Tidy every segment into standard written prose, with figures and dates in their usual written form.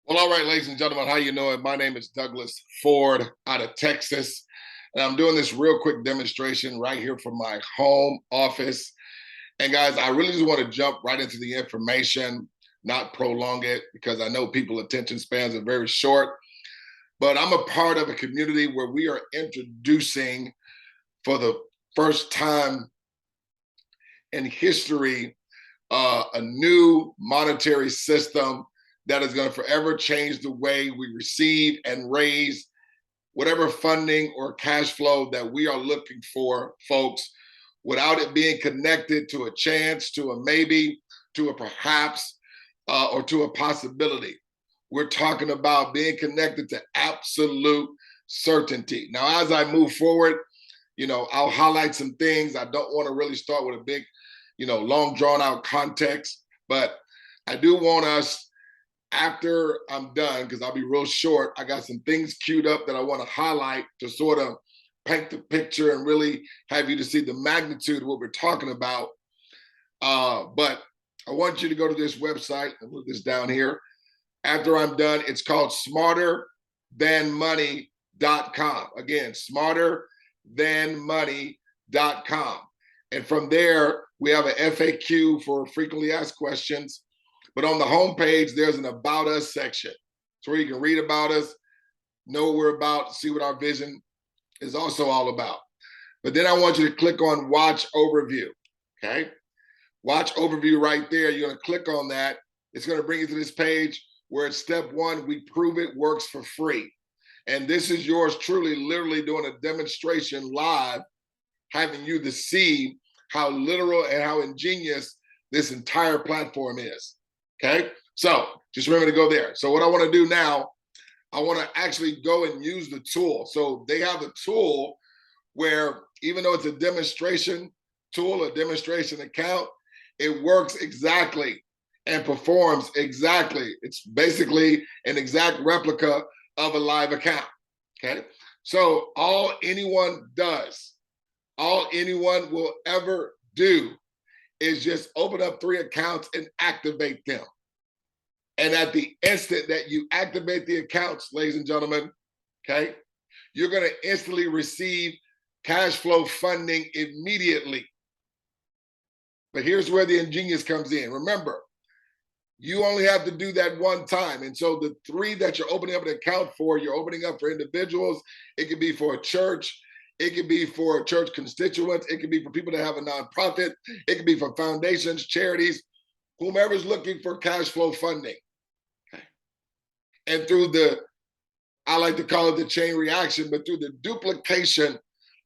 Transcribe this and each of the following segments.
Well, all right, ladies and gentlemen, how you know it? My name is Douglas Ford out of Texas, and I'm doing this real quick demonstration right here from my home office. And guys, I really just want to jump right into the information, not prolong it, because I know people's attention spans are very short. But I'm a part of a community where we are introducing for the first time in history a new monetary system that is going to forever change the way we receive and raise whatever funding or cash flow that we are looking for, folks, without it being connected to a chance, to a maybe, to a perhaps, or to a possibility. We're talking about being connected to absolute certainty. Now, as I move forward, I'll highlight some things. I don't want to really start with a big, long drawn out context, but I do want us, after I'm done, because I'll be real short, I got some things queued up that I want to highlight to sort of paint the picture and really have you to see the magnitude of what we're talking about. But I want you to go to this website and put this down here. After I'm done, it's called smarterthanmoney.com. Again, smarterthanmoney.com. And from there, we have an FAQ for frequently asked questions. But on the homepage, there's an About Us section. So where you can read about us, know what we're about, see what our vision is also all about. But then I want you to click on Watch Overview, okay? Watch Overview right there. You're going to click on that. It's going to bring you to this page where it's step one, we prove it works for free. And this is yours truly, literally doing a demonstration live, having you to see how literal and how ingenious this entire platform is. Okay, so just remember to go there. So what I want to do now, I want to actually go and use the tool. So they have a tool where even though it's a demonstration tool, a demonstration account, it works exactly and performs exactly. It's basically an exact replica of a live account. Okay, so all anyone will ever do is just open up 3 accounts and activate them. And at the instant that you activate the accounts, ladies and gentlemen, okay, you're going to instantly receive cash flow funding immediately. But here's where the ingenious comes in. Remember, you only have to do that one time. And so the 3 that you're opening up an account for, you're opening up for individuals. It could be for a church. It could be for church constituents. It could be for people that have a nonprofit. It could be for foundations, charities, whomever's looking for cash flow funding. Okay. And through I like to call it the chain reaction, but through the duplication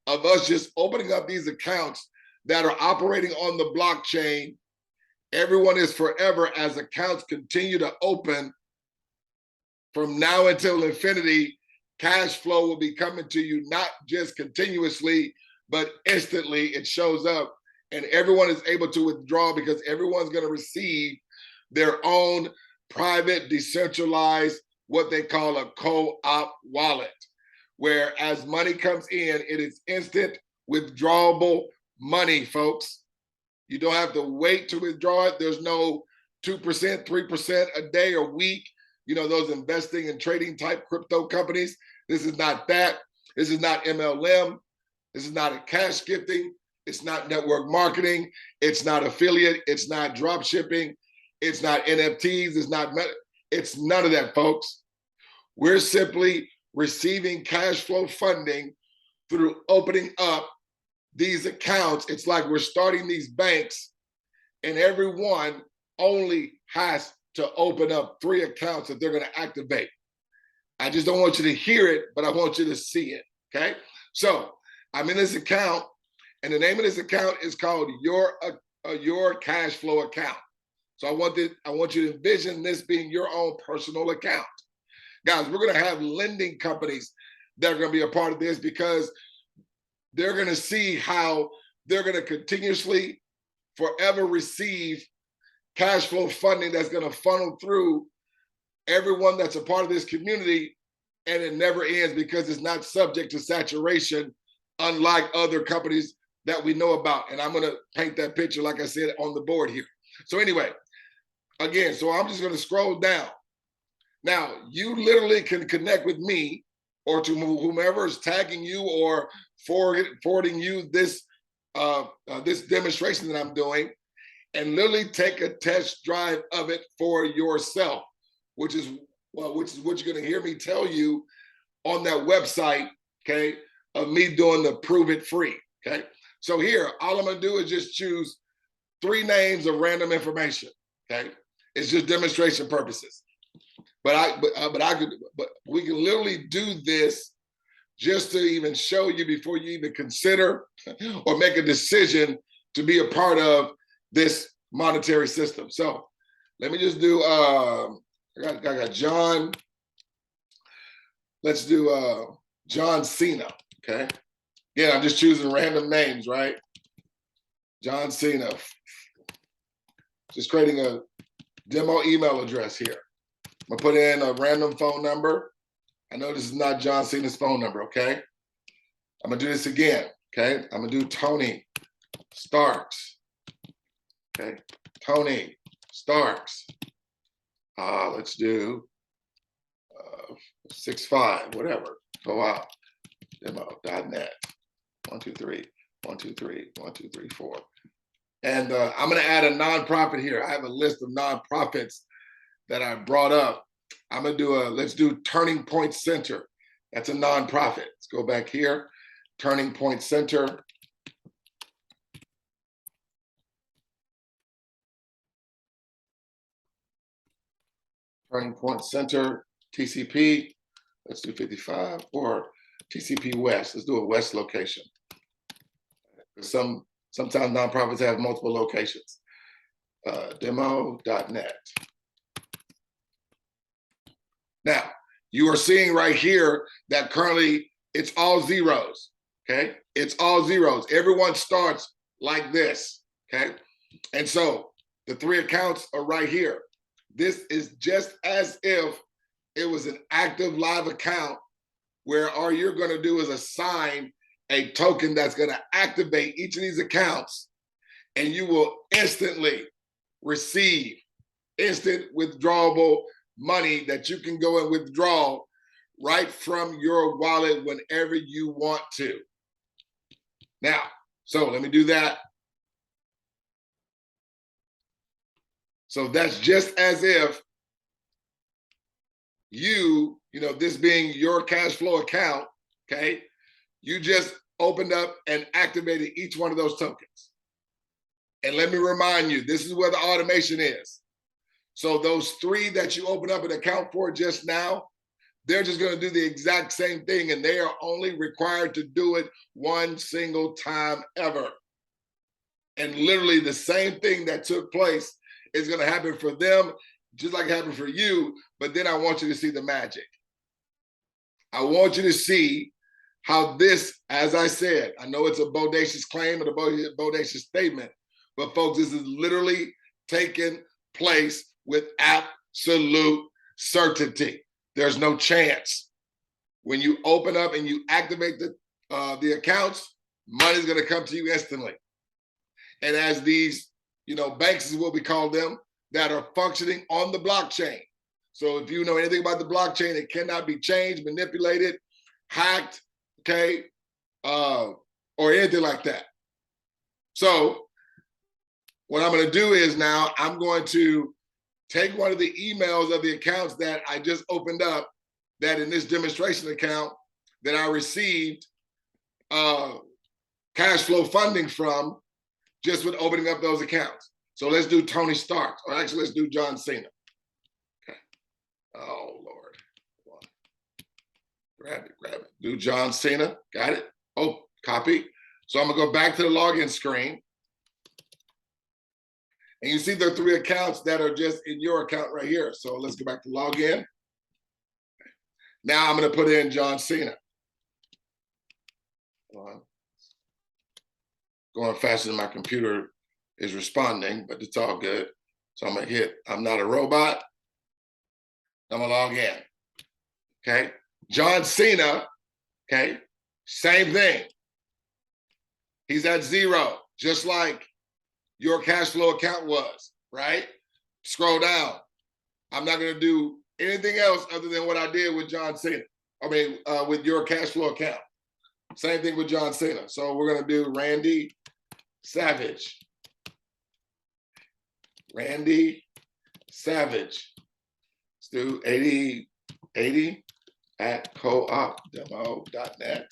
of us just opening up these accounts that are operating on the blockchain, everyone is forever as accounts continue to open from now until infinity. Cash flow will be coming to you, not just continuously, but instantly. It shows up and everyone is able to withdraw because everyone's going to receive their own private, decentralized, what they call a co-op wallet, where as money comes in, it is instant withdrawable money, folks. You don't have to wait to withdraw it. There's no 2%, 3% a day or week. Those investing and trading type crypto companies. This is not that. This is not MLM. This is not a cash gifting. It's not network marketing. It's not affiliate. It's not drop shipping. It's not NFTs. It's none of that, folks. We're simply receiving cash flow funding through opening up these accounts. It's like we're starting these banks, and everyone only has to open up 3 accounts that they're going to activate. I just don't want you to hear it, but I want you to see it, okay? So I'm in this account, and the name of this account is called Your Cash Flow Account. So I want you to envision this being your own personal account. Guys, we're going to have lending companies that are going to be a part of this because they're going to see how they're going to continuously forever receive cash flow funding that's going to funnel through everyone that's a part of this community, and it never ends because it's not subject to saturation, unlike other companies that we know about. And I'm going to paint that picture, like I said, on the board here. So anyway, again, so I'm just going to scroll down. Now, you literally can connect with me or to whomever is tagging you or forwarding you this this demonstration that I'm doing, and literally take a test drive of it for yourself, which is what you're going to hear me tell you on that website, okay, of me doing the prove it free, okay? So here, all I'm going to do is just choose 3 names of random information, okay? It's just demonstration purposes. But we can literally do this just to even show you before you even consider or make a decision to be a part of this monetary system. So let me just do, I got John, let's do John Cena, okay? Yeah, I'm just choosing random names, right? John Cena. Just creating a demo email address here. I'm gonna put in a random phone number. I know this is not John Cena's phone number, okay? I'm gonna do this again, okay? I'm gonna do Tony Starks, okay? Tony Starks. Let's do 65, whatever. Go out. Demo.net. 1, 2, 3, 1, 2, 3, 1, 2, 3, 4. And I'm gonna add a nonprofit here. I have a list of nonprofits that I brought up. I'm gonna do let's do Turning Point Center. That's a nonprofit. Let's go back here. Turning Point Center. Turning Point Center, TCP. Let's do 55 or TCP West. Let's do a West location. Sometimes nonprofits have multiple locations. Demo.net. Now, you are seeing right here that currently it's all zeros, okay? It's all zeros. Everyone starts like this, okay? And so the 3 accounts are right here. This is just as if it was an active live account where all you're gonna do is assign a token that's gonna activate each of these accounts, and you will instantly receive instant withdrawable money that you can go and withdraw right from your wallet whenever you want to. Now, so let me do that. So that's just as if you know, this being your cash flow account, okay, you just opened up and activated each one of those tokens. And let me remind you, this is where the automation is. So those 3 that you open up an account for just now, they're just going to do the exact same thing, and they are only required to do it 1 single time ever. And literally the same thing that took place is going to happen for them, just like it happened for you. But then I want you to see the magic. I want you to see how this, as I said, I know it's a bodacious claim and a bodacious statement, but folks, this is literally taking place with absolute certainty. There's no chance. When you open up and you activate the accounts, money's going to come to you instantly. And as these, banks is what we call them, that are functioning on the blockchain. So if you know anything about the blockchain, it cannot be changed, manipulated, hacked, okay, or anything like that. So what I'm going to do is now I'm going to take one of the emails of the accounts that I just opened up, that in this demonstration account that I received cash flow funding from just with opening up those accounts. So let's do Tony Stark, or actually let's do John Cena. Okay. Oh, Lord. Grab it. Do John Cena, got it? Oh, copy. So I'm gonna go back to the login screen. And you see there are 3 accounts that are just in your account right here. So let's go back to login. Now I'm going to put in John Cena. Going faster than my computer is responding, but it's all good. So I'm going to hit, I'm not a robot. I'm going to log in. Okay. John Cena, okay, same thing. He's at 0, just like your cash flow account was, right? Scroll down. I'm not going to do anything else other than what I did with John Cena. I mean, with your cash flow account. Same thing with John Cena. So we're going to do Randy Savage. Randy Savage. Let's do 80 at coopdemo.net.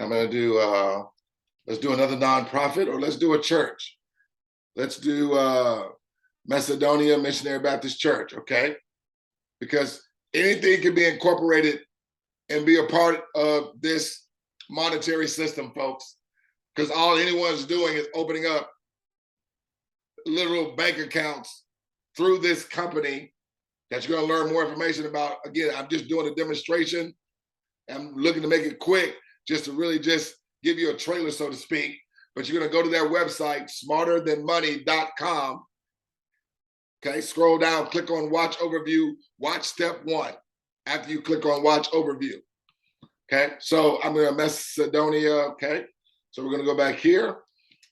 I'm going to do, let's do another nonprofit, or let's do a church. Let's do Macedonia Missionary Baptist Church, okay? Because anything can be incorporated and be a part of this monetary system, folks. Because all anyone's doing is opening up literal bank accounts through this company that you're going to learn more information about. Again, I'm just doing a demonstration. I'm looking to make it quick, just to really just give you a trailer, so to speak. But you're going to go to their website, smarterthanmoney.com. Okay, scroll down, click on Watch Overview, watch Step 1 after you click on Watch Overview. Okay, so I'm going to Macedonia, okay? So we're going to go back here,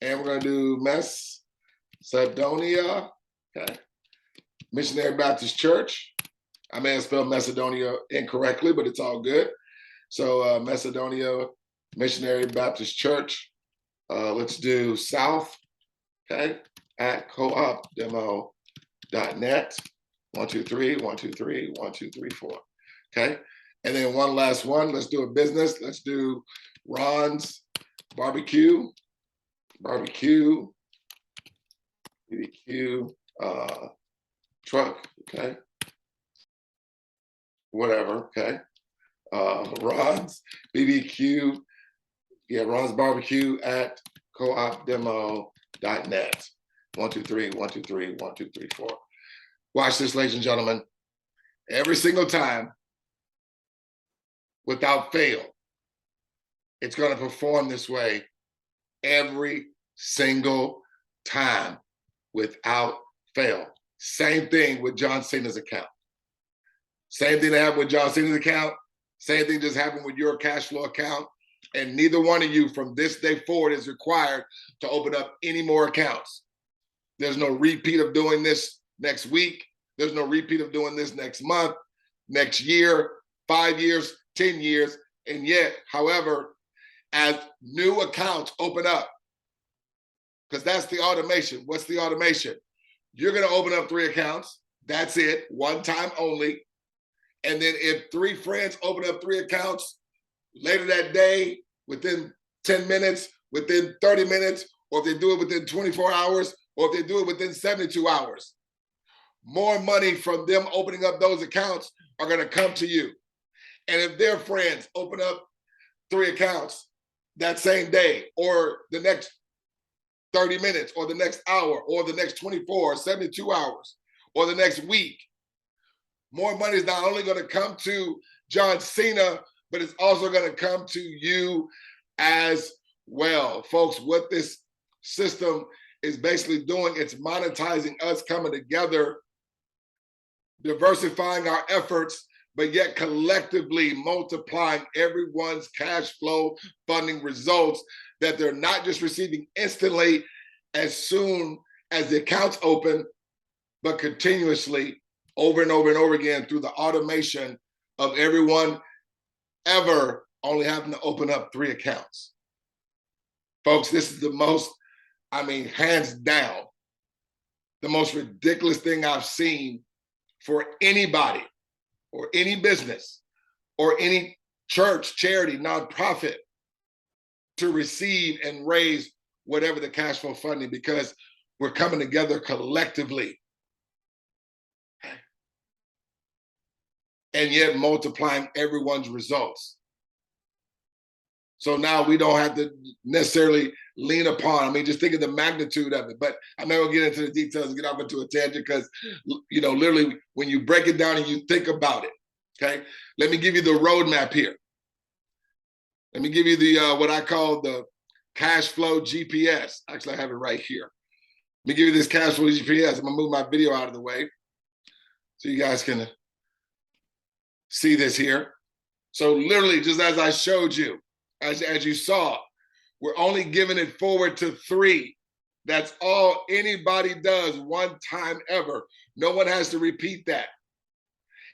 and we're going to do Macedonia, okay? Missionary Baptist Church. I may have spelled Macedonia incorrectly, but it's all good. So Macedonia Missionary Baptist Church. Let's do South, okay, at coopdemo.net. 1, 2, 3, 1, 2, 3, 1, 2, 3, 4. Okay. And then one last one. Let's do a business. Let's do Ron's BBQ, truck. Okay. Whatever. Okay. Ron's BBQ. Yeah, Ron's Barbecue at coopdemo.net. 1, 2, 3, 1, 2, 3, 1, 2, 3, 4. Watch this, ladies and gentlemen. Every single time, without fail, it's going to perform this way every single time without fail. Same thing with John Cena's account. Same thing that happened with John Cena's account. Same thing just happened with your cash flow account. And neither one of you from this day forward is required to open up any more accounts. There's no repeat of doing this next week. There's no repeat of doing this next month, next year, 5 years, 10 years. And yet, however, as new accounts open up, because that's the automation. What's the automation? You're going to open up 3 accounts. That's it, one time only. And then if 3 friends open up 3 accounts later that day, within 10 minutes, within 30 minutes, or if they do it within 24 hours, or if they do it within 72 hours, more money from them opening up those accounts are going to come to you. And if their friends open up 3 accounts that same day, or the next 30 minutes, or the next hour, or the next 24 or 72 hours, or the next week, more money is not only going to come to John Cena, but it's also going to come to you as well. Folks, what this system is basically doing, it's monetizing us coming together, diversifying our efforts, but yet collectively multiplying everyone's cash flow funding results, that they're not just receiving instantly as soon as the accounts open, but continuously over and over and over again through the automation of everyone ever only having to open up 3 accounts. Folks, this is the most, I mean, hands down, the most ridiculous thing I've seen for anybody or any business or any church, charity, nonprofit to receive and raise whatever the cash flow funding, because we're coming together collectively and yet multiplying everyone's results. So now we don't have to necessarily lean upon, I mean, just think of the magnitude of it. But I'm not gonna get into the details and get off into a tangent, because, you know, literally when you break it down and you think about it, okay? Let me give you the roadmap here. Let me give you the, what I call the cash flow GPS. Actually, I have it right here. Let me give you this cash flow GPS. I'm gonna move my video out of the way so you guys can see this here. So literally, just as I showed you, as you saw, we're only giving it forward to 3. That's all anybody does one time ever. No one has to repeat that.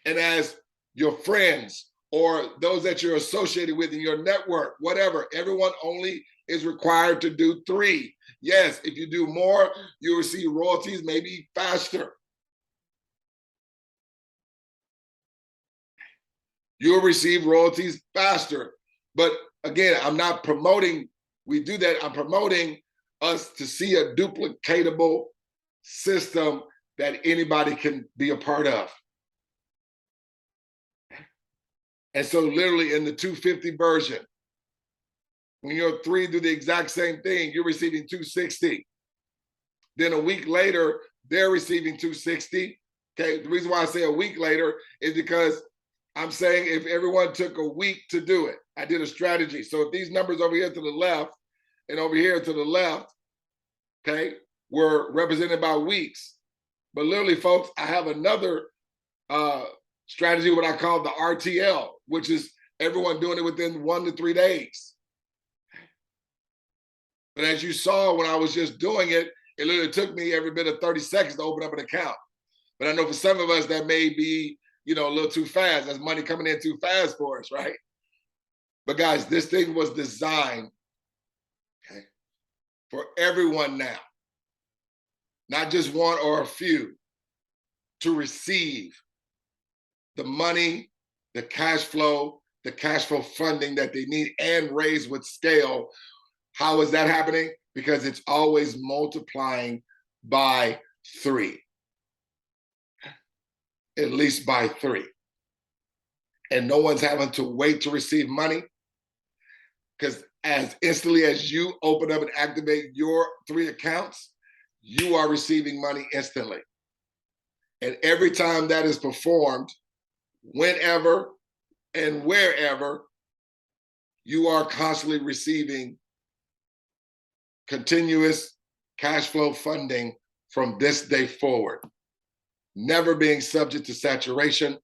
And as your friends or those that you're associated with in your network, whatever, everyone only is required to do 3. Yes, if you do more, you'll receive royalties maybe faster. You'll receive royalties faster. But again, I'm not promoting, we do that, I'm promoting us to see a duplicatable system that anybody can be a part of. And so literally in the 250 version, when your 3 do the exact same thing, you're receiving 260. Then a week later, they're receiving 260. Okay, the reason why I say a week later is because I'm saying if everyone took a week to do it, I did a strategy. So if these numbers over here to the left and over here to the left, okay, were represented by weeks. But literally, folks, I have another strategy, what I call the RTL, which is everyone doing it within 1 to 3 days. But as you saw when I was just doing it, it literally took me every bit of 30 seconds to open up an account. But I know for some of us that may be, a little too fast. That's money coming in too fast for us, right? But guys, this thing was designed, okay, for everyone now, not just one or a few, to receive the money, the cash flow funding that they need and raise with scale. How is that happening? Because it's always multiplying by 3. At least by 3. And no one's having to wait to receive money, because as instantly as you open up and activate your 3 accounts, you are receiving money instantly. And every time that is performed, whenever and wherever, you are constantly receiving continuous cash flow funding from this day forward. Never being subject to saturation,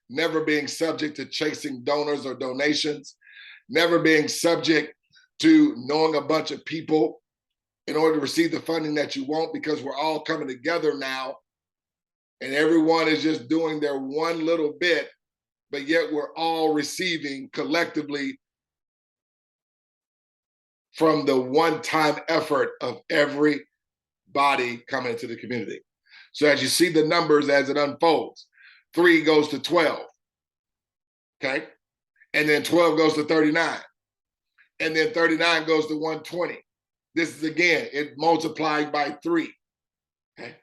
never being subject to chasing donors or donations, never being subject to knowing a bunch of people in order to receive the funding that you want, because we're all coming together now and everyone is just doing their one little bit, but yet we're all receiving collectively from the one-time effort of everybody coming into the community. So as you see the numbers as it unfolds, 3 goes to 12, okay? And then 12 goes to 39. And then 39 goes to 120. This is, again, it multiplied by 3, okay?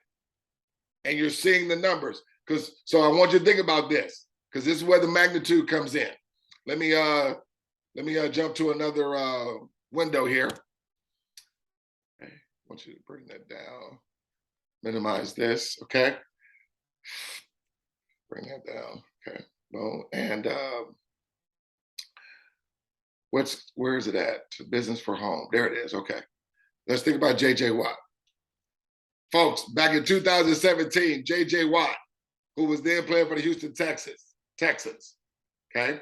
And you're seeing the numbers. So I want you to think about this, because this is where the magnitude comes in. Let me jump to another window here. Okay. I want you to bring that down. Minimize this, okay? Bring that down, okay? No, and where is it at? Business for home. There it is, okay. Let's think about J.J. Watt. Folks, back in 2017, J.J. Watt, who was then playing for the Houston Texans, okay?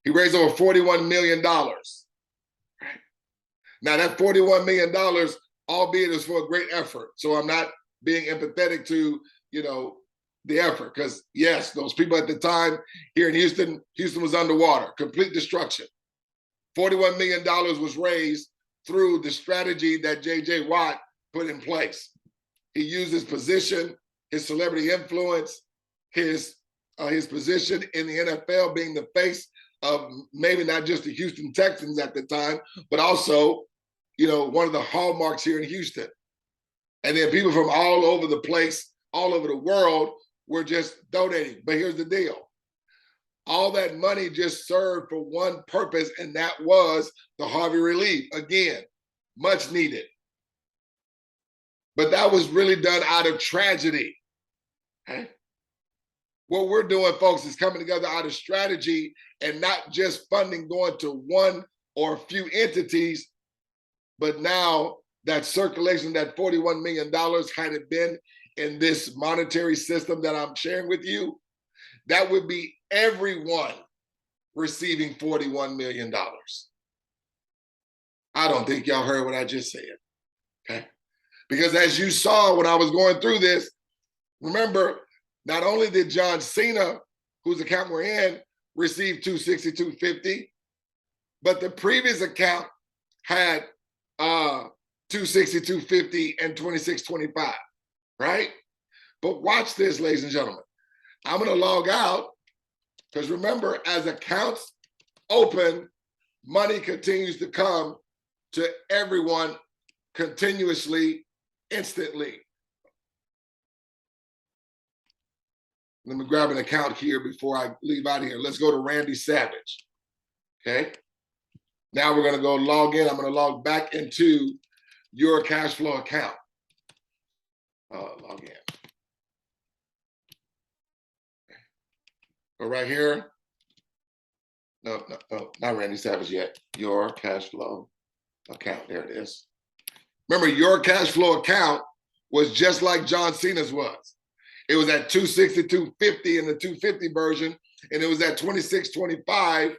He raised over $41 million. Right? Now that $41 million, albeit is for a great effort. So I'm not being empathetic to, the effort, because yes, those people at the time here in Houston was underwater, complete destruction. $41 million was raised through the strategy that J.J. Watt put in place. He used his position, his celebrity influence, his position in the NFL, being the face of maybe not just the Houston Texans at the time, but also, one of the hallmarks here in Houston. And then people from all over the place, all over the world, were just donating. But here's the deal. All that money just served for one purpose, and that was the Harvey relief. Again, much needed. But that was really done out of tragedy. Okay? What we're doing, folks, is coming together out of strategy and not just funding going to one or a few entities, but now that circulation, that $41 million, had it been in this monetary system that I'm sharing with you, that would be everyone receiving $41 million. I don't think y'all heard what I just said, okay? Because as you saw when I was going through this, remember, not only did John Cena, whose account we're in, receive 262.50, but the previous account had 262.50 and 26.25, right? But watch this, ladies and gentlemen. I'm going to log out because remember, as accounts open, money continues to come to everyone continuously, instantly. Let me grab an account here before I leave out of here. Let's go to Randy Savage. Okay. Now we're going to go log in. I'm going to log back into your cash flow account. Log in. Okay. Go right here. No, not Randy Savage yet. Your cash flow account. There it is. Remember, your cash flow account was just like John Cena's was. It was at 262.50 in the 250 version, and it was at 26.25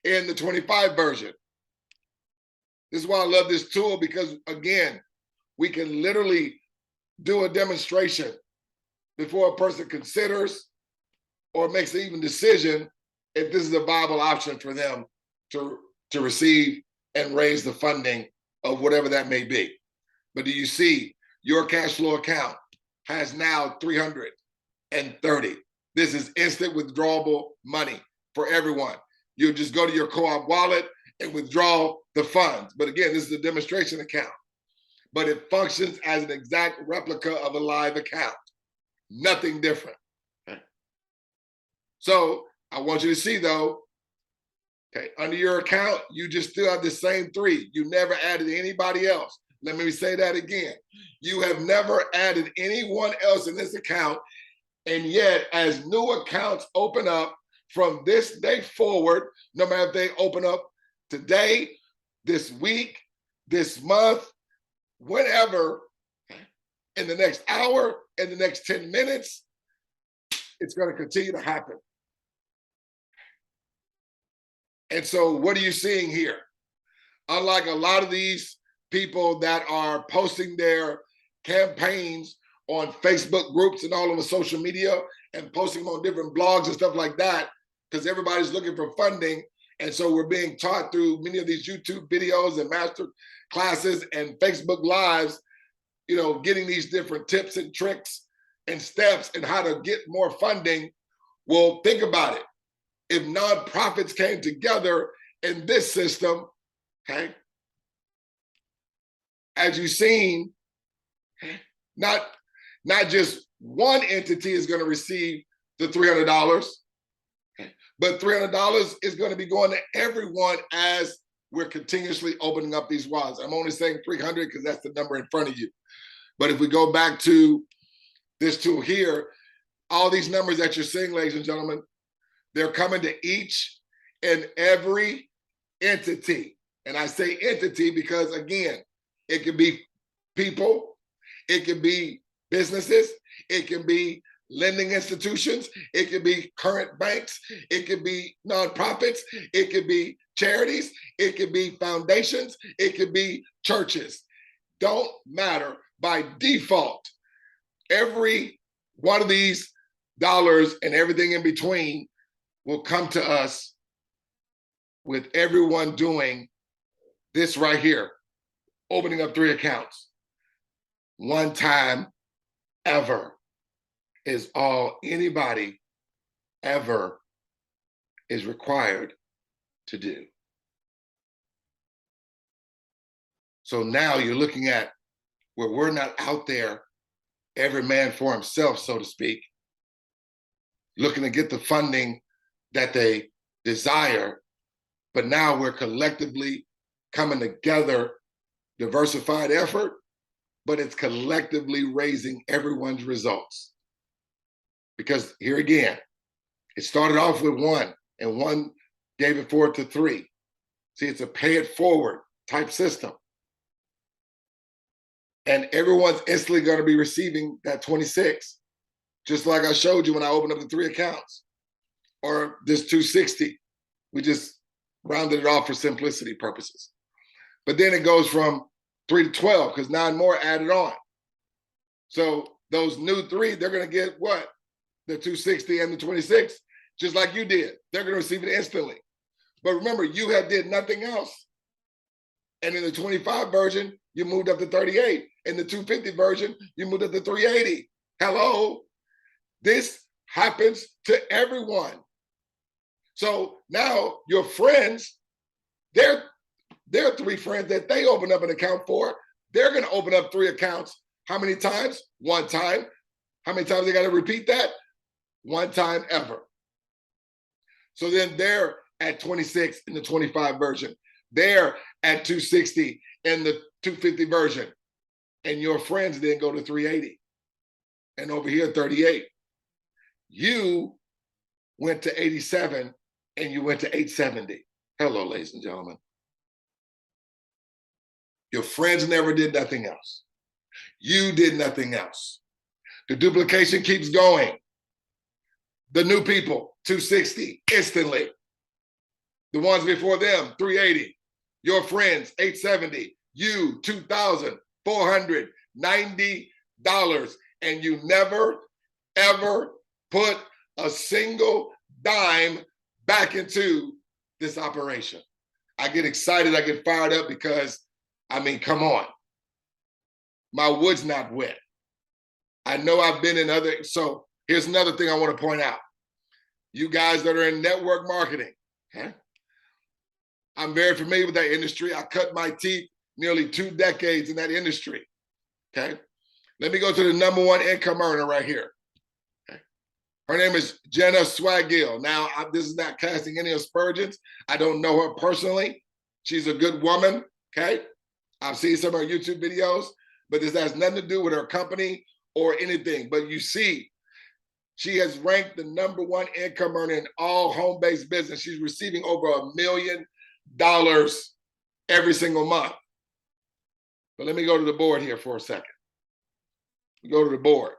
in the 25 version. This is why I love this tool, because again, we can literally do a demonstration before a person considers or makes an even decision if this is a viable option for them to receive and raise the funding of whatever that may be. But do you see your cash flow account has now 330. This is instant withdrawable money for everyone. You just go to your co-op wallet and withdraw the funds. But again, this is a demonstration account, but it functions as an exact replica of a live account. Nothing different. Okay. So I want you to see though, okay, under your account, you just still have the same three. You never added anybody else. Let me say that again. You have never added anyone else in this account. And yet, as new accounts open up from this day forward, no matter if they open up today, this week, this month, whenever, in the next hour, in the next 10 minutes, it's going to continue to happen. And so what are you seeing here? Unlike a lot of these people that are posting their campaigns on Facebook groups and all over social media and posting them on different blogs and stuff like that, because everybody's looking for funding. And so we're being taught through many of these YouTube videos and master classes and Facebook Lives, you know, getting these different tips and tricks and steps and how to get more funding. Well, think about it. If nonprofits came together in this system, okay, as you've seen, not just one entity is going to receive the $300, but $300 is going to be going to everyone as we're continuously opening up these wallets. I'm only saying 300 because that's the number in front of you. But if we go back to this tool here, all these numbers that you're seeing, ladies and gentlemen, they're coming to each and every entity. And I say entity because, again, it could be people, it could be businesses, it can be lending institutions, it could be current banks, it could be nonprofits, it could be charities, it could be foundations, it could be churches. Don't matter. By default, every one of these dollars and everything in between will come to us with everyone doing this right here, opening up 3 accounts. One time ever is all anybody ever is required to do. So now you're looking at where we're not out there, every man for himself, so to speak, looking to get the funding that they desire, but now we're collectively coming together, diversified effort, but it's collectively raising everyone's results. Because here again, it started off with 1, and 1 gave it forward to 3. See, it's a pay it forward type system. And everyone's instantly going to be receiving that 26, just like I showed you when I opened up the 3 accounts, or this 260. We just rounded it off for simplicity purposes. But then it goes from 3 to 12 because 9 more added on. So those new 3, they're going to get what? The 260 and the 26, just like you did. They're going to receive it instantly. But remember, you had did nothing else. And in the 25 version, you moved up to 38. In the 250 version, you moved up to 380. Hello. This happens to everyone. So now your friends, their 3 friends that they open up an account for, they're going to open up 3 accounts. How many times? 1 time. How many times they got to repeat that? 1 time ever. So then they're at 26 in the 25 version. They're at 260 in the 250 version. And your friends then go to 380. And over here, 38. You went to 87 and you went to 870. Hello, ladies and gentlemen. Your friends never did nothing else. You did nothing else. The duplication keeps going. The new people, 260 instantly. The ones before them, 380. Your friends, 870. You, $2,490. And you never, ever put a single dime back into this operation. I get excited, I get fired up because, I mean, come on. My wood's not wet. I know I've been in other, so here's another thing I want to point out. You guys that are in network marketing, okay? I'm very familiar with that industry. I cut my teeth nearly 2 decades in that industry, okay? Let me go to the #1 income earner right here. Okay? Her name is Jenna Swaggill. Now, this is not casting any aspersions. I don't know her personally. She's a good woman, okay? I've seen some of her YouTube videos, but this has nothing to do with her company or anything. But you see, she has ranked the #1 income earner in all home-based business. She's receiving over $1 million every single month. But let me go to the board here for a second. Go to the board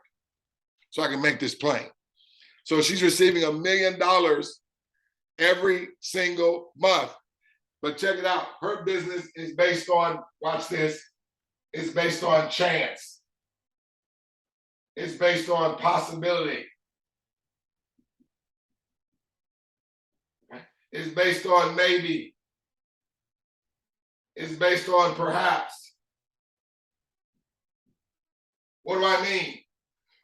so I can make this plain. So she's receiving $1 million every single month. But check it out. Her business is based on, watch this, it's based on chance. It's based on possibility. It's based on maybe. It's based on perhaps. What do I mean?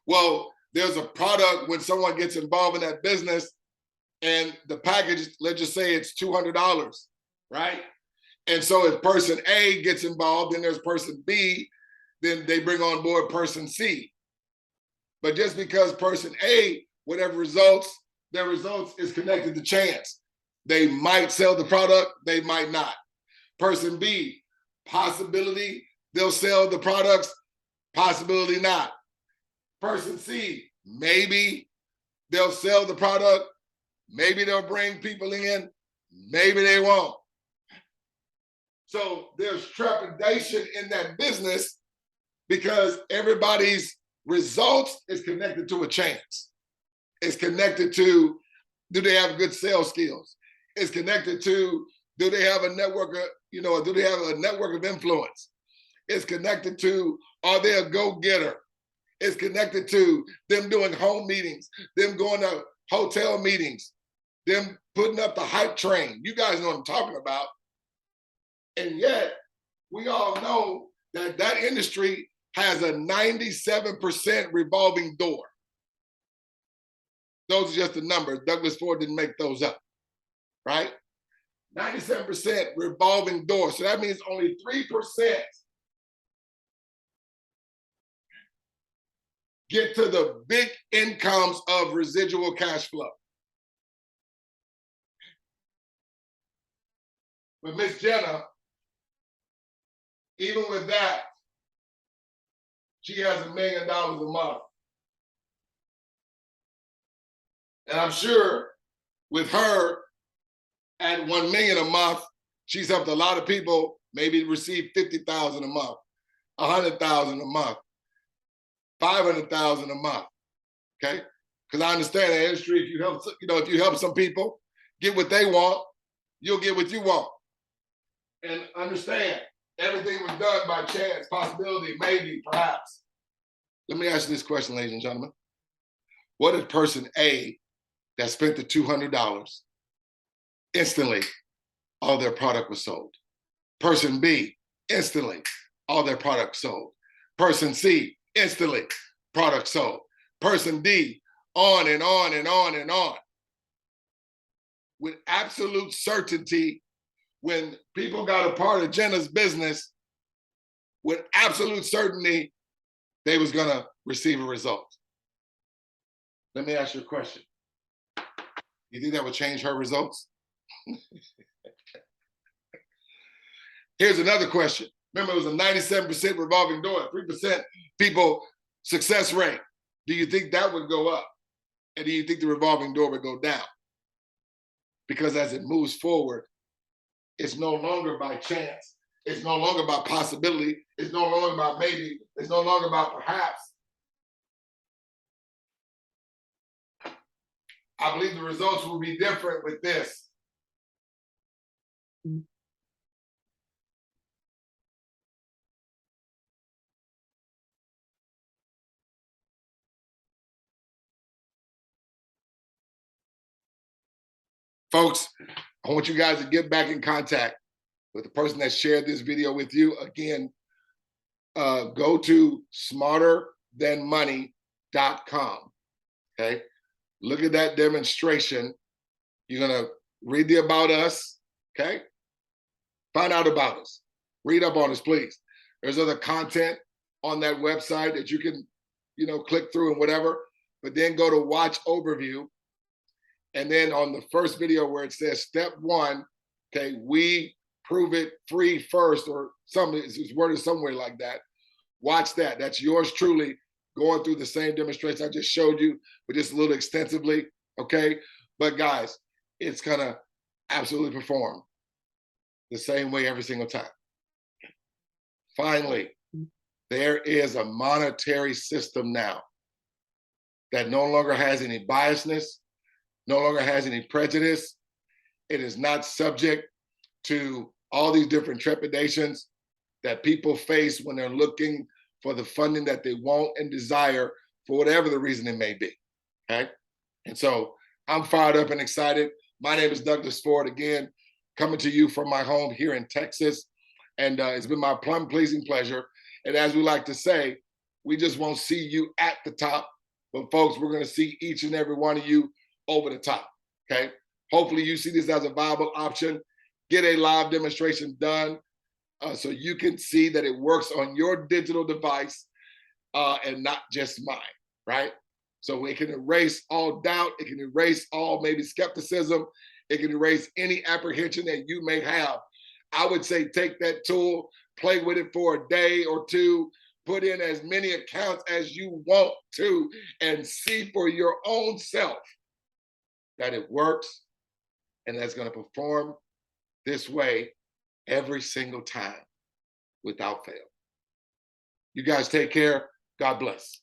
Well, there's a product when someone gets involved in that business and the package, let's just say it's $200, right? And so if person A gets involved, then there's person B, then they bring on board person C. But just because person A, whatever results, their results is connected to chance. They might sell the product, they might not. Person B, possibility, they'll sell the products, possibility not. Person C, maybe they'll sell the product, maybe they'll bring people in, maybe they won't. So there's trepidation in that business because everybody's results is connected to a chance. It's connected to, do they have good sales skills? It's connected to, do they have a network of, do they have a network of influence? It's connected to, are they a go-getter? It's connected to them doing home meetings, them going to hotel meetings, them putting up the hype train. You guys know what I'm talking about. And yet, we all know that that industry has a 97% revolving door. Those are just the numbers. Douglas Ford didn't make those up, right? 97% revolving door. So that means only 3% get to the big incomes of residual cash flow. But Miss Jenna, even with that, she has $1 million a month. And I'm sure with her at 1 million a month, she's helped a lot of people maybe receive 50,000 a month, 100,000 a month, 500,000 a month. Okay? Because I understand the industry, if you help some people get what they want, you'll get what you want. And understand, Everything was done by chance, possibility, maybe, perhaps. Let me ask you this question, ladies and gentlemen. What if person A that spent the $200 instantly, all their product was sold? Person B, instantly, all their product sold. Person C, instantly, product sold. Person D, on and on and on and on. With absolute certainty, when people got a part of Jenna's business, with absolute certainty, they was gonna receive a result. Let me ask you a question. You think that would change her results? Here's another question. Remember, it was a 97% revolving door, 3% people success rate. Do you think that would go up? And do you think the revolving door would go down? Because as it moves forward, it's no longer by chance. It's no longer about possibility. It's no longer about maybe. It's no longer about perhaps. I believe the results will be different with this. Folks, I want you guys to get back in contact with the person that shared this video with you. Again, go to smarterthanmoney.com. Okay. Look at that demonstration. You're going to read the about us. Okay. Find out about us. Read up on us, please. There's other content on that website that you can, click through and whatever. But then go to watch overview. And then on the first video where it says step 1, okay, we prove it free first, or something, it's worded somewhere like that. Watch that. That's yours truly going through the same demonstration I just showed you, but just a little extensively, okay? But guys, it's gonna absolutely perform the same way every single time. Finally, there is a monetary system now that no longer has any biasness, no longer has any prejudice. It is not subject to all these different trepidations that people face when they're looking for the funding that they want and desire for whatever the reason it may be, okay? And so I'm fired up and excited. My name is Douglas Ford, again, coming to you from my home here in Texas. And it's been my plum-pleasing pleasure. And as we like to say, we just won't see you at the top, but folks, we're gonna see each and every one of you over the top, okay? Hopefully you see this as a viable option. Get a live demonstration done so you can see that it works on your digital device and not just mine, right? So it can erase all doubt. It can erase all maybe skepticism. It can erase any apprehension that you may have. I would say take that tool, play with it for a day or two, put in as many accounts as you want to, and see for your own self that it works and that's going to perform this way every single time without fail. You guys take care. God bless.